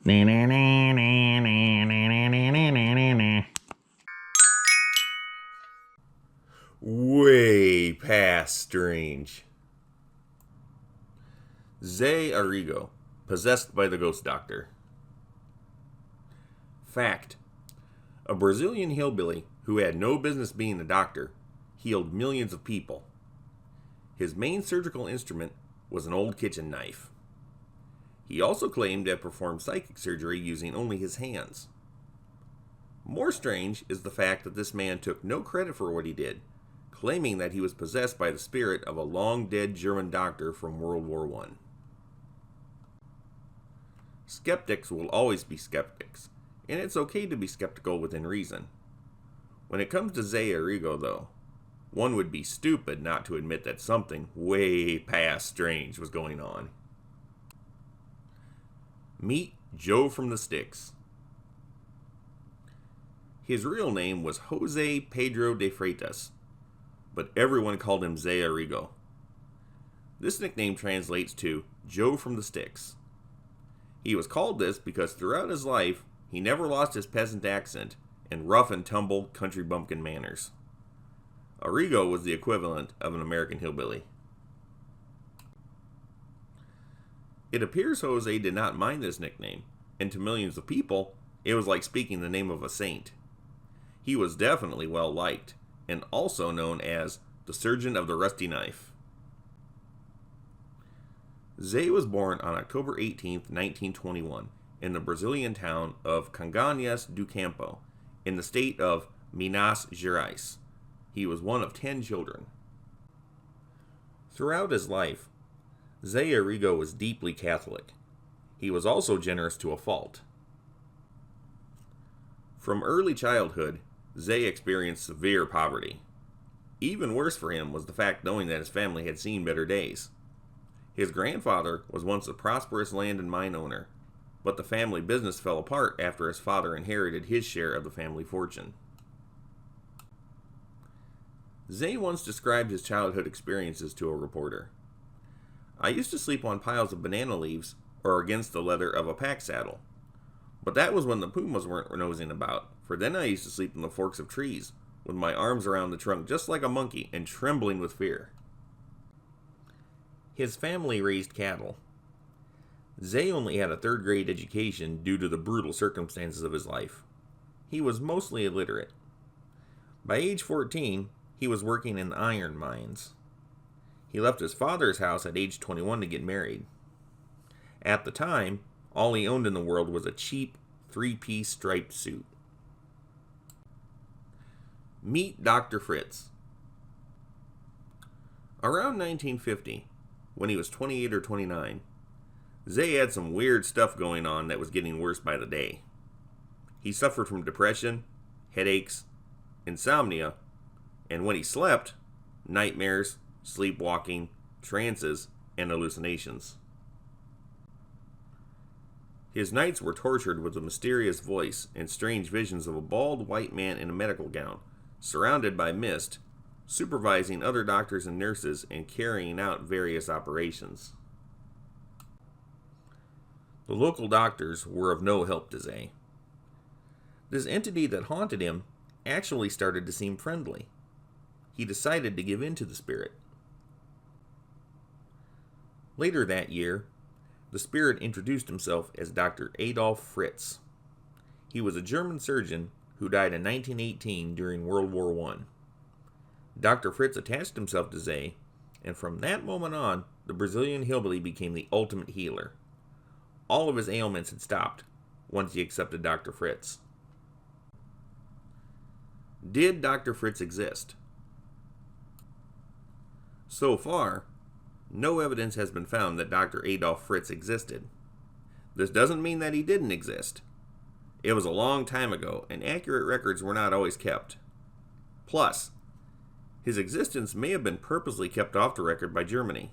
Way past strange. Ze Arigo, possessed by the ghost doctor. Fact: a Brazilian hillbilly who had no business being a doctor healed millions of people. His main surgical instrument was an old kitchen knife. He also claimed to have performed psychic surgery using only his hands. More strange is the fact that this man took no credit for what he did, claiming that he was possessed by the spirit of a long-dead German doctor from World War I. Skeptics will always be skeptics, and it's okay to be skeptical within reason. When it comes to Ze Arigo, though, one would be stupid not to admit that something way past strange was going on. Meet Joe from the Sticks. His real name was Jose Pedro de Freitas, but everyone called him Ze Arigo. This nickname translates to Joe from the Sticks. He was called this because throughout his life, he never lost his peasant accent and rough and tumble country bumpkin manners. Arigo was the equivalent of an American hillbilly. It appears Jose did not mind this nickname, and to millions of people, it was like speaking the name of a saint. He was definitely well liked, and also known as the Surgeon of the Rusty Knife. Ze was born on October 18, 1921, in the Brazilian town of Congonhas do Campo, in the state of Minas Gerais. He was one of 10 children. Throughout his life, Ze Arigo was deeply Catholic. He was also generous to a fault. From early childhood, Ze experienced severe poverty. Even worse for him was the fact knowing that his family had seen better days. His grandfather was once a prosperous land and mine owner, but the family business fell apart after his father inherited his share of the family fortune. Ze once described his childhood experiences to a reporter. "I used to sleep on piles of banana leaves or against the leather of a pack saddle. But that was when the pumas weren't nosing about, for then I used to sleep in the forks of trees, with my arms around the trunk just like a monkey and trembling with fear." His family raised cattle. Ze only had a third-grade education due to the brutal circumstances of his life. He was mostly illiterate. By age 14, he was working in iron mines. He left his father's house at age 21 to get married. At the time, all he owned in the world was a cheap, three-piece striped suit. Meet Dr. Fritz. Around 1950, when he was 28 or 29, Ze had some weird stuff going on that was getting worse by the day. He suffered from depression, headaches, insomnia, and when he slept, nightmares, sleepwalking, trances, and hallucinations. His nights were tortured with a mysterious voice and strange visions of a bald white man in a medical gown, surrounded by mist, supervising other doctors and nurses and carrying out various operations. The local doctors were of no help to Ze. This entity that haunted him actually started to seem friendly. He decided to give in to the spirit. Later that year, the spirit introduced himself as Dr. Adolf Fritz. He was a German surgeon who died in 1918 during World War I. Dr. Fritz attached himself to Ze, and from that moment on, the Brazilian hillbilly became the ultimate healer. All of his ailments had stopped once he accepted Dr. Fritz. Did Dr. Fritz exist? So far, no evidence has been found that Dr. Adolf Fritz existed. This doesn't mean that he didn't exist. It was a long time ago, and accurate records were not always kept. Plus, his existence may have been purposely kept off the record by Germany.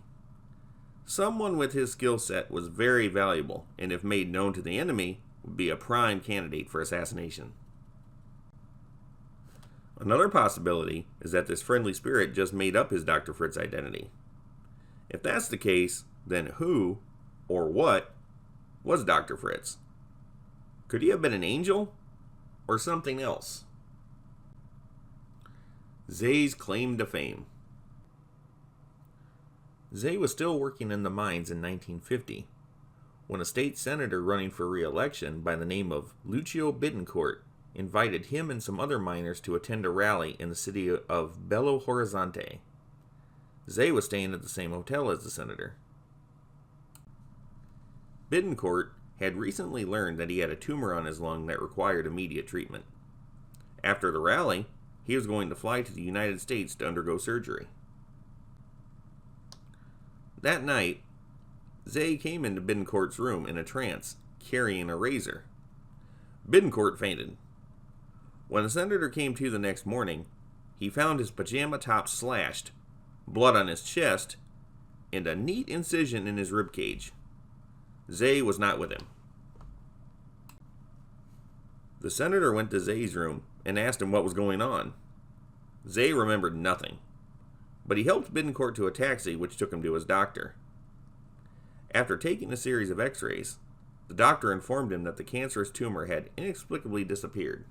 Someone with his skill set was very valuable, and if made known to the enemy, would be a prime candidate for assassination. Another possibility is that this friendly spirit just made up his Dr. Fritz identity. If that's the case, then who, or what, was Dr. Fritz? Could he have been an angel or something else? Ze's claim to fame. Ze was still working in the mines in 1950 when a state senator running for re-election by the name of Lucio Bittencourt invited him and some other miners to attend a rally in the city of Belo Horizonte. Ze was staying at the same hotel as the senator. Bittencourt had recently learned that he had a tumor on his lung that required immediate treatment. After the rally, he was going to fly to the United States to undergo surgery. That night, Ze came into Bittencourt's room in a trance, carrying a razor. Bittencourt fainted. When the senator came to the next morning, he found his pajama top slashed, blood on his chest, and a neat incision in his ribcage. Ze was not with him. The senator went to Ze's room and asked him what was going on. Ze remembered nothing, but he helped Bittencourt to a taxi which took him to his doctor. After taking a series of x-rays, the doctor informed him that the cancerous tumor had inexplicably disappeared.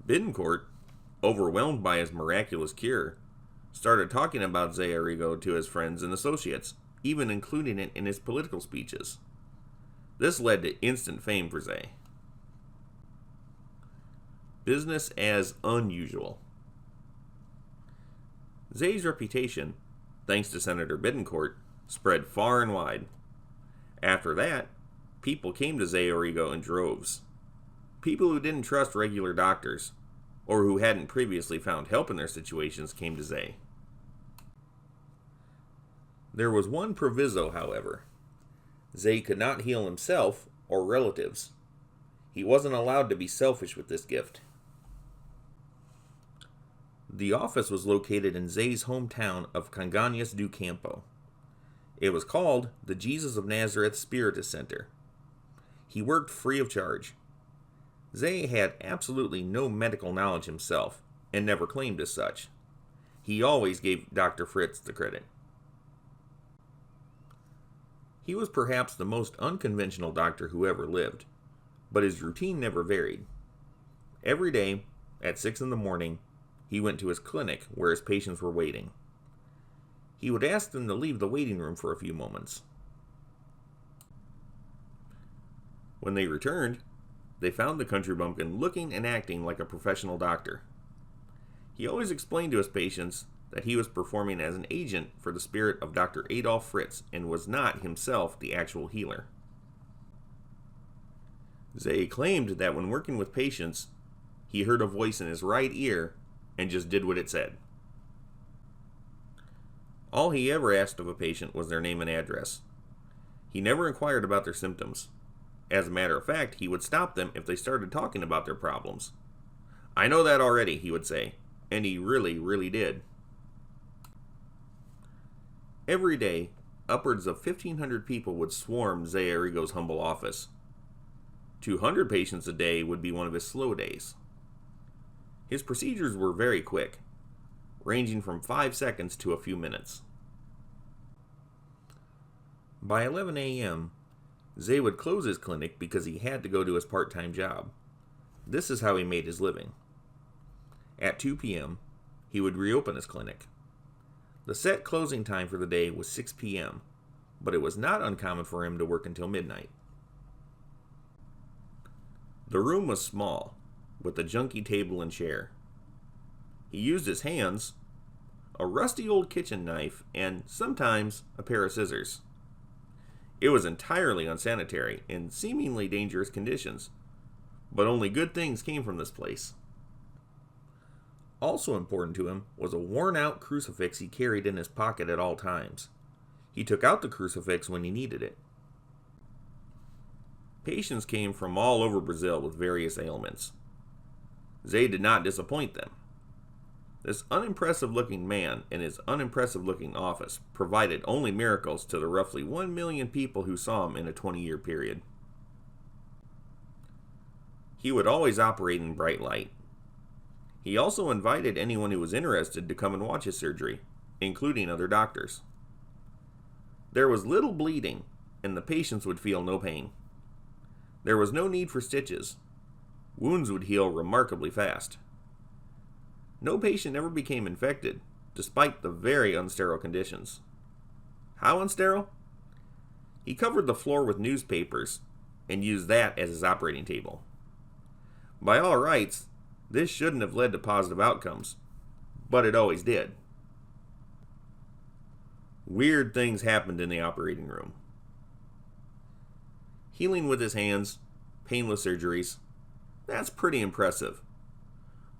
Bittencourt, overwhelmed by his miraculous cure, started talking about Ze Arigo to his friends and associates, even including it in his political speeches. This led to instant fame for Ze. Business as unusual. Ze's reputation, thanks to Senator Bittencourt, spread far and wide. After that, people came to Ze Arigo in droves. People who didn't trust regular doctors, or who hadn't previously found help in their situations, came to Ze. There was one proviso, however. Ze could not heal himself or relatives. He wasn't allowed to be selfish with this gift. The office was located in Ze's hometown of Congonhas do Campo. It was called the Jesus of Nazareth Spiritist Center. He worked free of charge. Ze had absolutely no medical knowledge himself, and never claimed as such. He always gave Dr. Fritz the credit. He was perhaps the most unconventional doctor who ever lived, but his routine never varied. Every day, at 6 in the morning, he went to his clinic where his patients were waiting. He would ask them to leave the waiting room for a few moments. When they returned, they found the country bumpkin looking and acting like a professional doctor. He always explained to his patients that he was performing as an agent for the spirit of Dr. Adolf Fritz and was not himself the actual healer. Ze claimed that when working with patients, he heard a voice in his right ear and just did what it said. All he ever asked of a patient was their name and address. He never inquired about their symptoms. As a matter of fact, he would stop them if they started talking about their problems. "I know that already," he would say, and he really, really did. Every day, upwards of 1,500 people would swarm Ze Arigo's humble office. 200 patients a day would be one of his slow days. His procedures were very quick, ranging from 5 seconds to a few minutes. By 11 a.m., Ze would close his clinic because he had to go to his part-time job. This is how he made his living. At 2 p.m., he would reopen his clinic. The set closing time for the day was 6 p.m., but it was not uncommon for him to work until midnight. The room was small, with a junky table and chair. He used his hands, a rusty old kitchen knife, and sometimes a pair of scissors. It was entirely unsanitary and seemingly dangerous conditions, but only good things came from this place. Also important to him was a worn-out crucifix he carried in his pocket at all times. He took out the crucifix when he needed it. Patients came from all over Brazil with various ailments. Ze did not disappoint them. This unimpressive-looking man in his unimpressive-looking office provided only miracles to the roughly 1 million people who saw him in a 20-year period. He would always operate in bright light. He also invited anyone who was interested to come and watch his surgery, including other doctors. There was little bleeding, and the patients would feel no pain. There was no need for stitches. Wounds would heal remarkably fast. No patient ever became infected, despite the very unsterile conditions. How unsterile? He covered the floor with newspapers and used that as his operating table. By all rights, this shouldn't have led to positive outcomes, but it always did. Weird things happened in the operating room. Healing with his hands, painless surgeries, that's pretty impressive.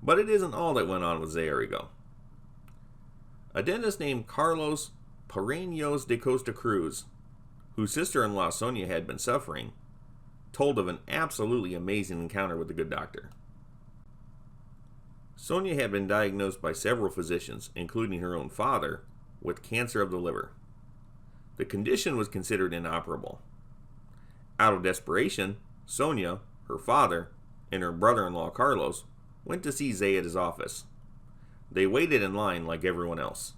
But it isn't all that went on with Ze Arigo. A dentist named Carlos Pareños de Costa Cruz, whose sister-in-law Sonia had been suffering, told of an absolutely amazing encounter with the good doctor. Sonia had been diagnosed by several physicians, including her own father, with cancer of the liver. The condition was considered inoperable. Out of desperation, Sonia, her father, and her brother-in-law Carlos went to see Ze at his office. They waited in line like everyone else.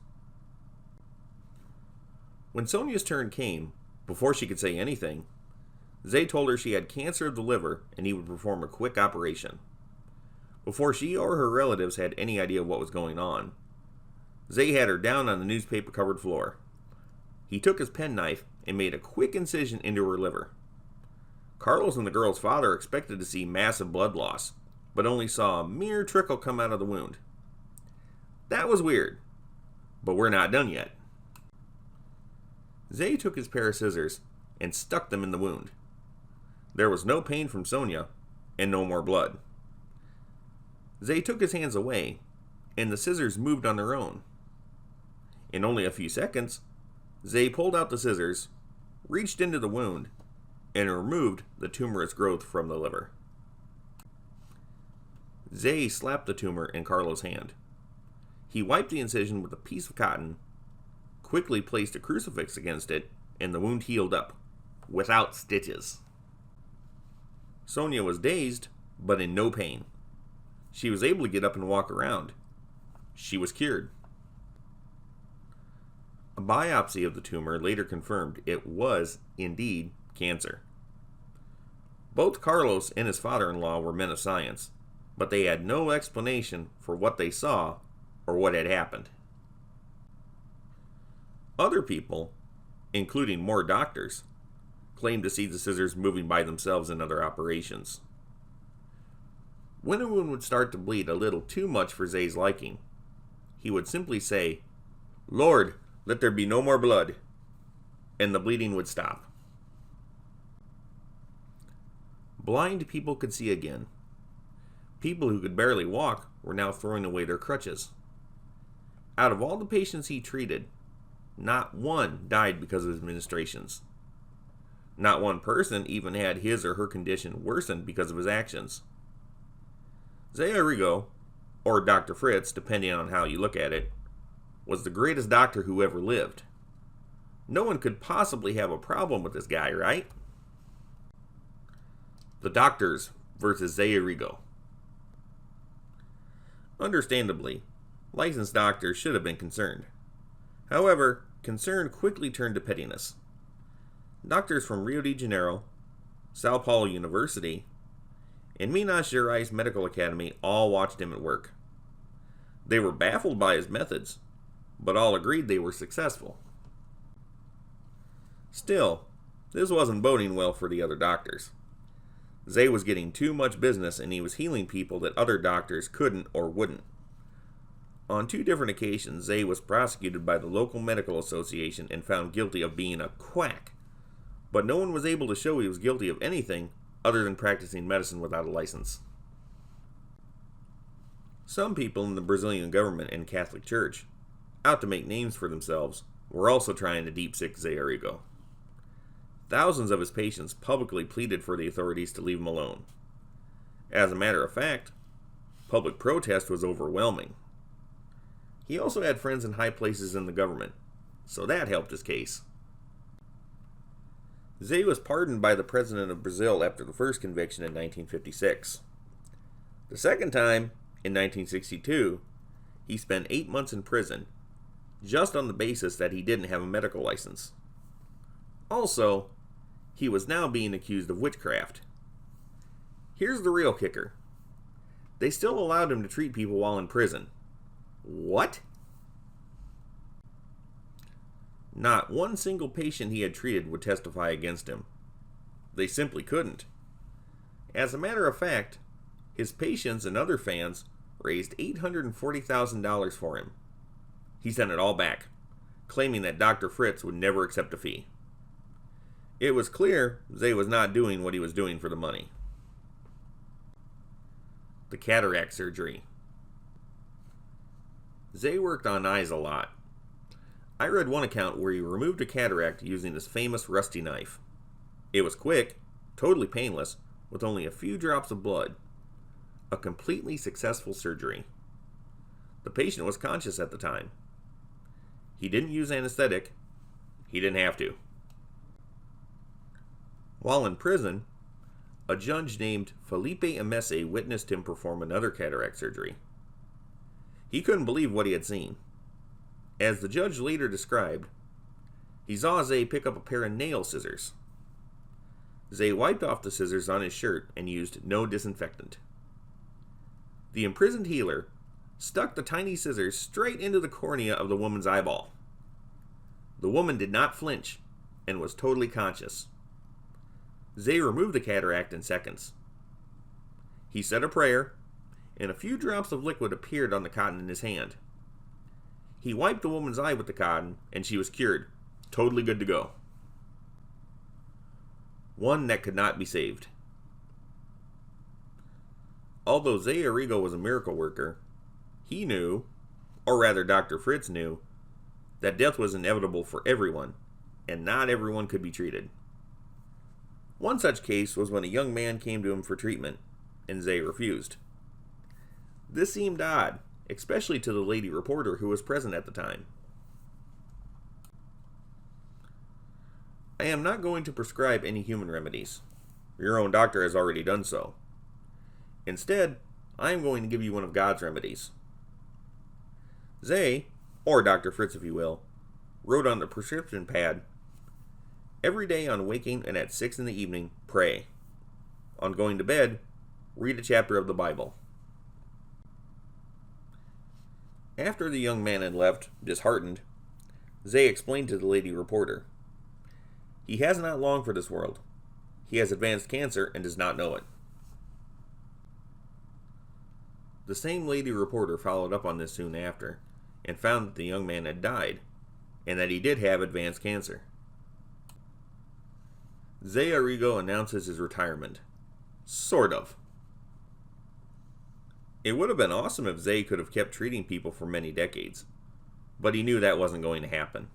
When Sonia's turn came, before she could say anything, Ze told her she had cancer of the liver and he would perform a quick operation. Before she or her relatives had any idea what was going on, Ze had her down on the newspaper-covered floor. He took his penknife and made a quick incision into her liver. Carlos and the girl's father expected to see massive blood loss, but only saw a mere trickle come out of the wound. That was weird, but we're not done yet. Ze took his pair of scissors and stuck them in the wound. There was no pain from Sonia, and no more blood. Ze took his hands away, and the scissors moved on their own. In only a few seconds, Ze pulled out the scissors, reached into the wound, and removed the tumorous growth from the liver. Ze slapped the tumor in Carlos' hand. He wiped the incision with a piece of cotton, quickly placed a crucifix against it, and the wound healed up, without stitches. Sonia was dazed, but in no pain. She was able to get up and walk around. She was cured. A biopsy of the tumor later confirmed it was indeed cancer. Both Carlos and his father-in-law were men of science, but they had no explanation for what they saw or what had happened. Other people, including more doctors, claimed to see the scissors moving by themselves in other operations. When a wound would start to bleed a little too much for Ze's liking, he would simply say, "Lord, let there be no more blood," and the bleeding would stop. Blind people could see again. People who could barely walk were now throwing away their crutches. Out of all the patients he treated, not one died because of his ministrations. Not one person even had his or her condition worsened because of his actions. Ze Arigo, or Dr. Fritz, depending on how you look at it, was the greatest doctor who ever lived. No one could possibly have a problem with this guy, right? The doctors versus Ze Arigo. Understandably, licensed doctors should have been concerned. However, concern quickly turned to pettiness. Doctors from Rio de Janeiro, Sao Paulo University, and Minas Gerais Medical Academy all watched him at work. They were baffled by his methods, but all agreed they were successful. Still, this wasn't boding well for the other doctors. Ze was getting too much business and he was healing people that other doctors couldn't or wouldn't. On 2 different occasions, Ze was prosecuted by the local medical association and found guilty of being a quack, but no one was able to show he was guilty of anything other than practicing medicine without a license. Some people in the Brazilian government and Catholic Church, out to make names for themselves, were also trying to deep-sick Ze Arigo. Thousands of his patients publicly pleaded for the authorities to leave him alone. As a matter of fact, public protest was overwhelming. He also had friends in high places in the government, so that helped his case. Ze was pardoned by the President of Brazil after the first conviction in 1956. The second time, in 1962, he spent 8 months in prison, just on the basis that he didn't have a medical license. Also, he was now being accused of witchcraft. Here's the real kicker. They still allowed him to treat people while in prison. What? Not one single patient he had treated would testify against him. They simply couldn't. As a matter of fact, his patients and other fans raised $840,000 for him. He sent it all back, claiming that Dr. Fritz would never accept a fee. It was clear Ze was not doing what he was doing for the money. The cataract surgery. Ze worked on eyes a lot. I read one account where he removed a cataract using his famous rusty knife. It was quick, totally painless, with only a few drops of blood. A completely successful surgery. The patient was conscious at the time. He didn't use anesthetic. He didn't have to. While in prison, a judge named Felipe Emese witnessed him perform another cataract surgery. He couldn't believe what he had seen. As the judge later described, he saw Ze pick up a pair of nail scissors. Ze wiped off the scissors on his shirt and used no disinfectant. The imprisoned healer stuck the tiny scissors straight into the cornea of the woman's eyeball. The woman did not flinch and was totally conscious. Ze removed the cataract in seconds. He said a prayer, and a few drops of liquid appeared on the cotton in his hand. He wiped the woman's eye with the cotton, and she was cured, totally good to go. One that could not be saved. Although Ze Arigo was a miracle worker, he knew, or rather Dr. Fritz knew, that death was inevitable for everyone, and not everyone could be treated. One such case was when a young man came to him for treatment, and Ze refused. This seemed odd, especially to the lady reporter who was present at the time. I am not going to prescribe any human remedies. Your own doctor has already done so. Instead, I am going to give you one of God's remedies. Ze, or Dr. Fritz if you will, wrote on the prescription pad, "Every day on waking and at 6 in the evening, pray. On going to bed, read a chapter of the Bible." After the young man had left, disheartened, Ze explained to the lady reporter, "He has not long for this world. He has advanced cancer and does not know it." The same lady reporter followed up on this soon after, and found that the young man had died, and that he did have advanced cancer. Ze Arigo announces his retirement. Sort of. It would have been awesome if Ze could have kept treating people for many decades, but he knew that wasn't going to happen.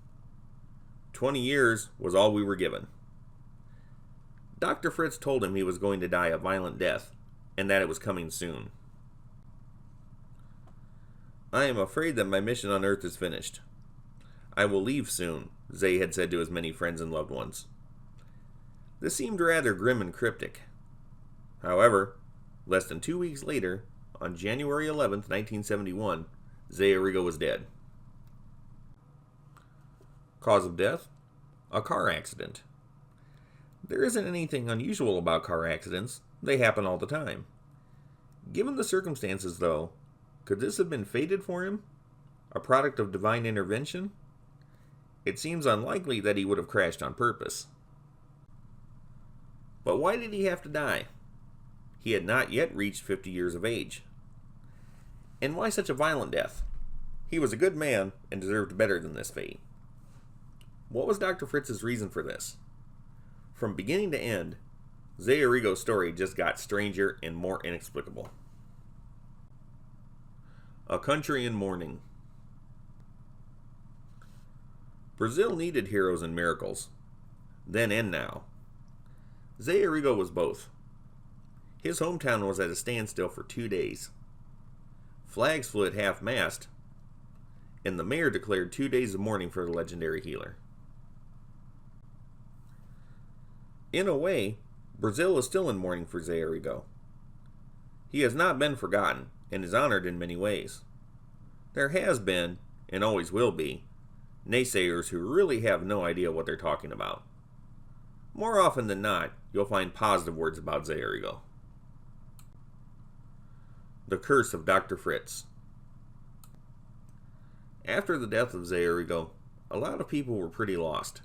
20 years was all we were given. Dr. Fritz told him he was going to die a violent death, and that it was coming soon. "I am afraid that my mission on Earth is finished. I will leave soon," Ze had said to his many friends and loved ones. This seemed rather grim and cryptic. However, less than 2 weeks later, on January 11th, 1971, Ze Arigo was dead. Cause of death? A car accident. There isn't anything unusual about car accidents. They happen all the time. Given the circumstances, though, could this have been fated for him? A product of divine intervention? It seems unlikely that he would have crashed on purpose. But why did he have to die? He had not yet reached 50 years of age. And why such a violent death? He was a good man and deserved better than this fate. What was Dr. Fritz's reason for this? From beginning to end, Ze Arigo's story just got stranger and more inexplicable. A country in mourning. Brazil needed heroes and miracles, then and now. Ze Arigo was both. His hometown was at a standstill for 2 days. Flags flew at half-mast, and the mayor declared 2 days of mourning for the legendary healer. In a way, Brazil is still in mourning for Ze Arigo. He has not been forgotten, and is honored in many ways. There has been, and always will be, naysayers who really have no idea what they're talking about. More often than not, you'll find positive words about Ze Arigo. The Curse of Dr. Fritz. After the death of Ze Arigo, a lot of people were pretty lost.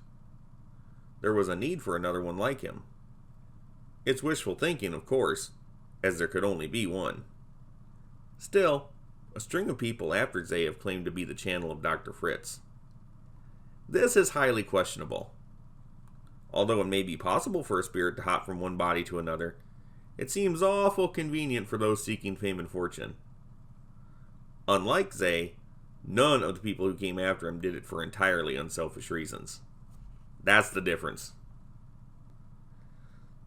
There was a need for another one like him. It's wishful thinking, of course, as there could only be one. Still, a string of people after Ze have claimed to be the channel of Dr. Fritz. This is highly questionable. Although it may be possible for a spirit to hop from one body to another, it seems awful convenient for those seeking fame and fortune. Unlike Ze, none of the people who came after him did it for entirely unselfish reasons. That's the difference.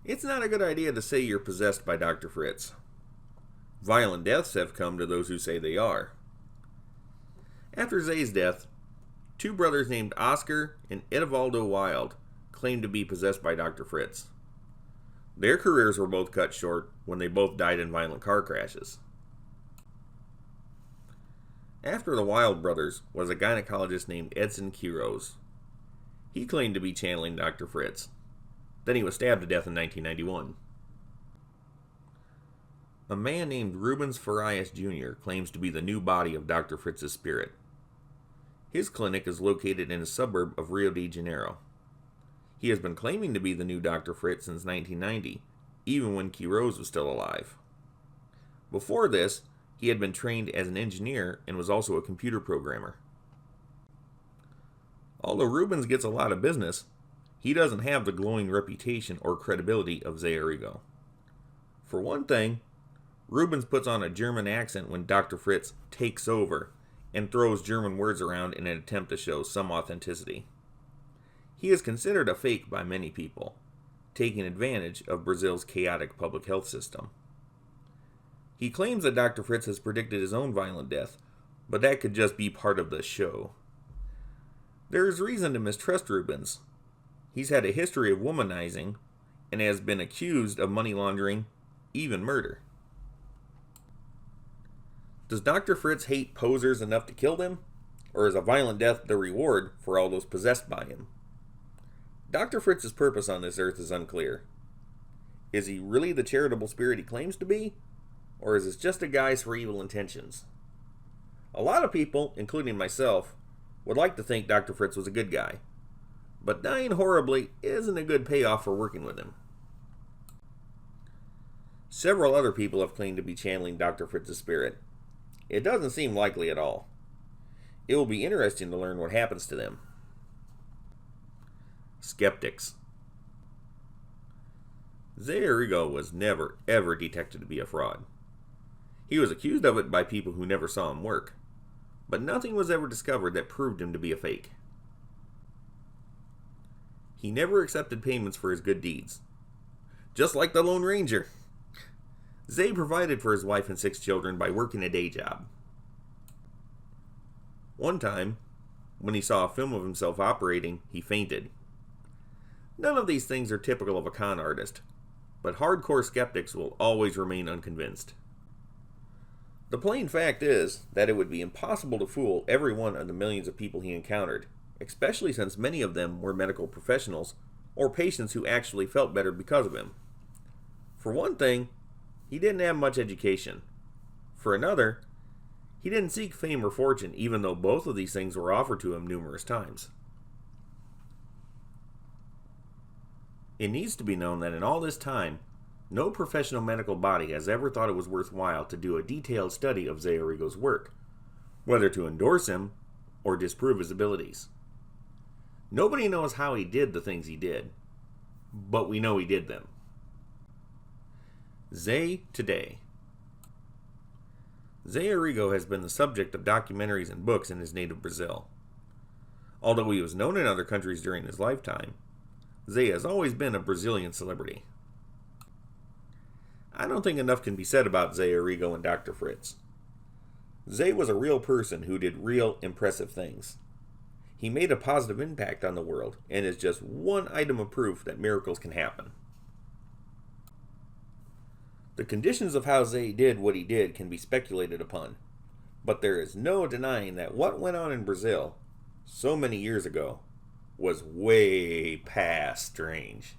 It's not a good idea to say you're possessed by Dr. Fritz. Violent deaths have come to those who say they are. After Ze's death, two brothers named Oscar and Edivaldo Wild claimed to be possessed by Dr. Fritz. Their careers were both cut short when they both died in violent car crashes. After the Wild brothers was a gynecologist named Edson Quiroz. He claimed to be channeling Dr. Fritz. Then he was stabbed to death in 1991. A man named Rubens Farias Jr. claims to be the new body of Dr. Fritz's spirit. His clinic is located in a suburb of Rio de Janeiro. He has been claiming to be the new Dr. Fritz since 1990, even when Quiroz was still alive. Before this, he had been trained as an engineer and was also a computer programmer. Although Rubens gets a lot of business, he doesn't have the glowing reputation or credibility of Ze Arigo. For one thing, Rubens puts on a German accent when Dr. Fritz takes over and throws German words around in an attempt to show some authenticity. He is considered a fake by many people, taking advantage of Brazil's chaotic public health system. He claims that Dr. Fritz has predicted his own violent death, but that could just be part of the show. There is reason to mistrust Rubens. He's had a history of womanizing and has been accused of money laundering, even murder. Does Dr. Fritz hate posers enough to kill them? Or is a violent death the reward for all those possessed by him? Dr. Fritz's purpose on this earth is unclear. Is he really the charitable spirit he claims to be? Or is this just a guise for evil intentions? A lot of people, including myself, would like to think Dr. Fritz was a good guy. But dying horribly isn't a good payoff for working with him. Several other people have claimed to be channeling Dr. Fritz's spirit. It doesn't seem likely at all. It will be interesting to learn what happens to them. Skeptics. Ze Arigo was never, ever detected to be a fraud. He was accused of it by people who never saw him work, but nothing was ever discovered that proved him to be a fake. He never accepted payments for his good deeds. Just like the Lone Ranger. Ze provided for his wife and 6 children by working a day job. One time, when he saw a film of himself operating, he fainted. None of these things are typical of a con artist, but hardcore skeptics will always remain unconvinced. The plain fact is that it would be impossible to fool every one of the millions of people he encountered, especially since many of them were medical professionals or patients who actually felt better because of him. For one thing, he didn't have much education. For another, he didn't seek fame or fortune, even though both of these things were offered to him numerous times. It needs to be known that in all this time, no professional medical body has ever thought it was worthwhile to do a detailed study of Ze Arigo's work, whether to endorse him or disprove his abilities. Nobody knows how he did the things he did, but we know he did them. Ze today. Ze Arigo has been the subject of documentaries and books in his native Brazil. Although he was known in other countries during his lifetime, Ze has always been a Brazilian celebrity. I don't think enough can be said about Ze Arigo and Dr. Fritz. Ze was a real person who did real impressive things. He made a positive impact on the world and is just one item of proof that miracles can happen. The conditions of how Ze did what he did can be speculated upon, but there is no denying that what went on in Brazil so many years ago was way past strange.